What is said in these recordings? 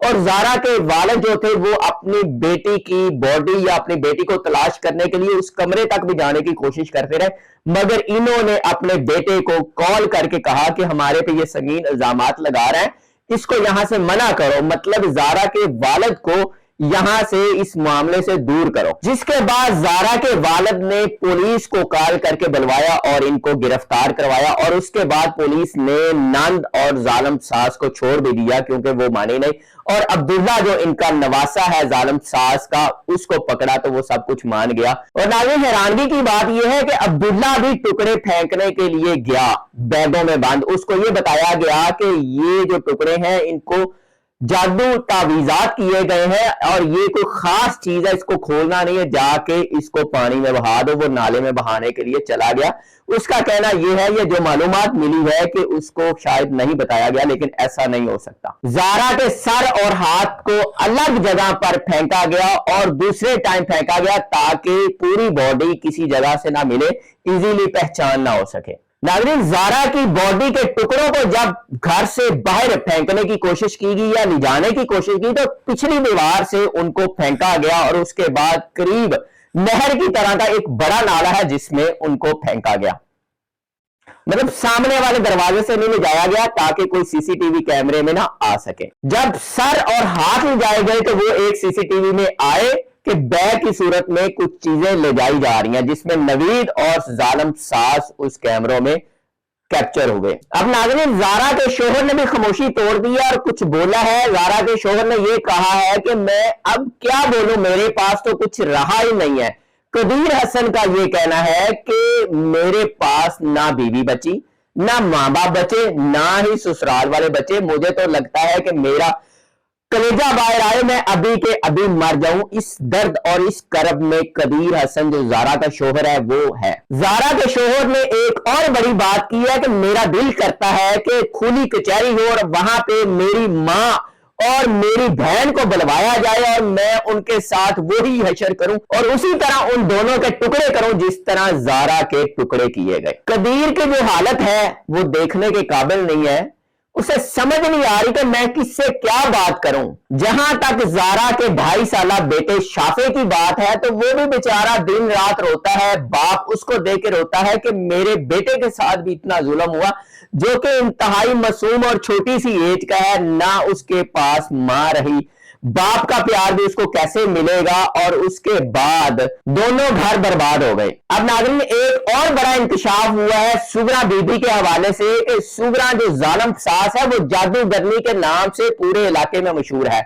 اور زارا کے والد جو تھے وہ اپنی بیٹی کی باڈی یا اپنی بیٹی کو تلاش کرنے کے لیے اس کمرے تک بھی جانے کی کوشش کرتے رہے، مگر انہوں نے اپنے بیٹے کو کال کر کے کہا کہ ہمارے پہ یہ سنگین الزامات لگا رہے ہیں، اس کو یہاں سے منع کرو، مطلب زارا کے والد کو یہاں سے اس معاملے سے دور کرو۔ جس کے بعد زارا کے والد نے پولیس کو کال کر کے بلوایا اور ان کو گرفتار کروایا، اور اس کے بعد پولیس نے نند اور ظالم ساس کو چھوڑ بھی دیا کیونکہ وہ مانی نہیں، اور عبداللہ جو ان کا نواسا ہے ظالم ساس کا، اس کو پکڑا تو وہ سب کچھ مان گیا۔ اور ناظرین حیرانگی کی بات یہ ہے کہ عبداللہ بھی ٹکڑے پھینکنے کے لیے گیا بیگوں میں بند، اس کو یہ بتایا گیا کہ یہ جو ٹکڑے ہیں ان کو جادو تعویذات کیے گئے ہیں اور یہ کوئی خاص چیز ہے، اس کو کھولنا نہیں ہے، جا کے اس کو پانی میں بہا دو۔ وہ نالے میں بہانے کے لیے چلا گیا۔ اس کا کہنا یہ ہے، یہ جو معلومات ملی ہے کہ اس کو شاید نہیں بتایا گیا، لیکن ایسا نہیں ہو سکتا۔ زارا کے سر اور ہاتھ کو الگ جگہ پر پھینکا گیا اور دوسرے ٹائم پھینکا گیا تاکہ پوری باڈی کسی جگہ سے نہ ملے، ایزیلی پہچان نہ ہو سکے۔ ناظرین زارا کی باڈی کے ٹکڑوں کو جب گھر سے باہر پھینکنے کی کوشش کی گئی یا لے جانے کی کوشش کی تو پچھلی دیوار سے ان کو پھینکا گیا، اور اس کے بعد قریب نہر کی طرح کا ایک بڑا نالا ہے جس میں ان کو پھینکا گیا، مطلب سامنے والے دروازے سے نہیں لے جایا گیا تاکہ کوئی سی سی ٹی وی کیمرے میں نہ آ سکے۔ جب سر اور ہاتھ لے جائے گئے تو وہ ایک سی سی ٹی وی میں آئے کہ بیگ کی صورت میں کچھ چیزیں لے جائی جا رہی ہیں، جس میں نوید اور ظالم ساس اس کیمروں میں کیپچر ہوئے۔ اب ناظرین زارا کے شوہر نے بھی خاموشی توڑ دی اور کچھ بولا ہے۔ زارا کے شوہر نے یہ کہا ہے کہ میں اب کیا بولوں، میرے پاس تو کچھ رہا ہی نہیں ہے۔ قدیر حسن کا یہ کہنا ہے کہ میرے پاس نہ بیوی بچی، نہ ماں باپ بچے، نہ ہی سسرال والے بچے، مجھے تو لگتا ہے کہ میرا کلیجہ باہر آئے، میں ابھی کے ابھی مر جاؤں اس درد اور اس کرب میں۔ قدیر حسن جو زارا کا شوہر ہے وہ ہے۔ زارا کے شوہر نے ایک اور بڑی بات کی ہے کہ میرا دل کرتا ہے کہ کھلی کچہری ہو اور وہاں پہ میری ماں اور میری بہن کو بلوایا جائے اور میں ان کے ساتھ وہی حشر کروں اور اسی طرح ان دونوں کے ٹکڑے کروں جس طرح زارا کے ٹکڑے کیے گئے۔ قدیر کی جو حالت ہے وہ دیکھنے کے قابل نہیں ہے، اسے سمجھ نہیں آ رہی کہ میں کس سے کیا بات کروں۔ جہاں تک زارا کے 2.5 سالہ بیٹے شافے کی بات ہے تو وہ بھی بیچارہ دن رات روتا ہے، باپ اس کو دیکھ کے روتا ہے کہ میرے بیٹے کے ساتھ بھی اتنا ظلم ہوا، جو کہ انتہائی معصوم اور چھوٹی سی ایج کا ہے، نہ اس کے پاس ماں رہی، باپ کا پیار بھی اس کو کیسے ملے گا، اور اس کے بعد دونوں گھر برباد ہو گئے۔ اب ناظرین ایک اور بڑا انکشاف ہوا ہے سغرا بی بی کے حوالے سے کہ سغرا جو ظالم ساس ہے وہ جادوگرنی کے نام سے پورے علاقے میں مشہور ہے،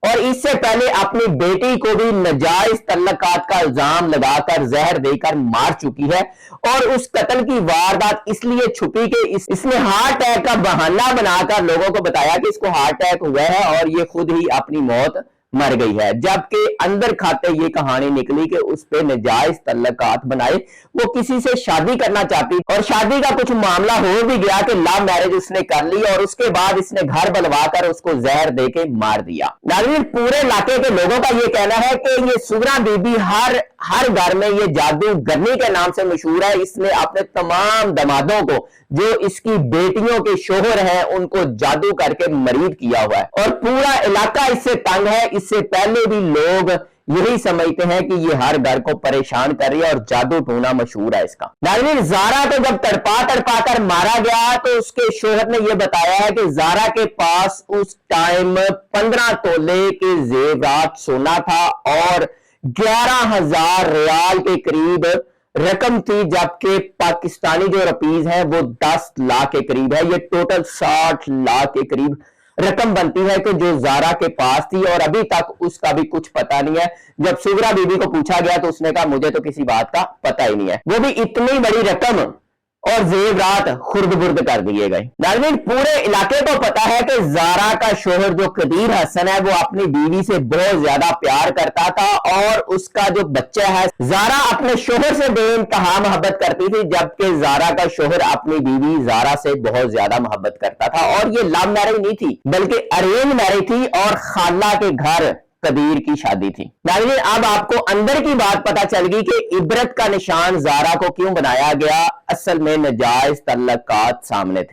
اور اس سے پہلے اپنی بیٹی کو بھی ناجائز تعلقات کا الزام لگا کر زہر دے کر مار چکی ہے، اور اس قتل کی واردات اس لیے چھپی کہ اس نے ہارٹ اٹیک کا بہانہ بنا کر لوگوں کو بتایا کہ اس کو ہارٹ اٹیک ہوا ہے اور یہ خود ہی اپنی موت مر گئی ہے، جبکہ اندر کھاتے یہ کہانی نکلی کہ اس پہ ناجائز تعلقات بنائے، وہ کسی سے شادی کرنا چاہتی اور شادی کا کچھ معاملہ ہو بھی گیا کہ لو میرج اس نے کر لی، اور اس کے بعد اس نے گھر بلوا کر اس کو زہر دے کے مار دیا۔ ناظرین پورے علاقے کے لوگوں کا یہ کہنا ہے کہ یہ سغرا بی بی ہر گھر میں یہ جادوگرنی کے نام سے مشہور ہے، اس نے اپنے تمام دمادوں کو جو اس کی بیٹیوں کے شوہر ہیں ان کو جادو کر کے مرید کیا ہوا ہے، اور پورا علاقہ اس سے تنگ ہے۔ اس سے پہلے بھی لوگ یہی سمجھتے ہیں کہ یہ ہر گھر کو پریشان کر رہی ہے اور جادو ٹونا مشہور ہے اس کا۔ ناظرین زارا کو جب تڑپا کر مارا گیا تو اس کے شوہر نے یہ بتایا ہے کہ زارا کے پاس اس ٹائم 15 تولے کے زیورات سونا تھا اور 11,000 ریال کے قریب رقم تھی، جبکہ پاکستانی جو روپیز ہیں وہ 10 لاکھ کے قریب ہے۔ یہ ٹوٹل 60 لاکھ کے قریب رقم بنتی ہے کہ جو زارا کے پاس تھی، اور ابھی تک اس کا بھی کچھ پتہ نہیں ہے۔ جب سغرا بی بی کو پوچھا گیا تو اس نے کہا مجھے تو کسی بات کا پتہ ہی نہیں ہے، وہ بھی اتنی بڑی رقم اور زیورات خرد برد کر دیے گئے۔ ناظرین پورے علاقے کو پتا ہے کہ زارا کا شوہر جو قدیر حسن ہے وہ اپنی بیوی سے بہت زیادہ پیار کرتا تھا، اور اس کا جو بچہ ہے زارا اپنے شوہر سے بے انتہا محبت کرتی تھی، جبکہ زارا کا شوہر اپنی بیوی زارا سے بہت زیادہ محبت کرتا تھا، اور یہ لو میرج نہیں تھی بلکہ ارینج میرج تھی، اور خالہ کے گھر قدیر کی شادی تھی۔ ناظرین اب آپ کو اندر کی بات پتا چل گئی کہ عبرت کا نشان زارا کو کیوں بنایا گیا، اصل میں ناجائز تعلقات سامنے تھے۔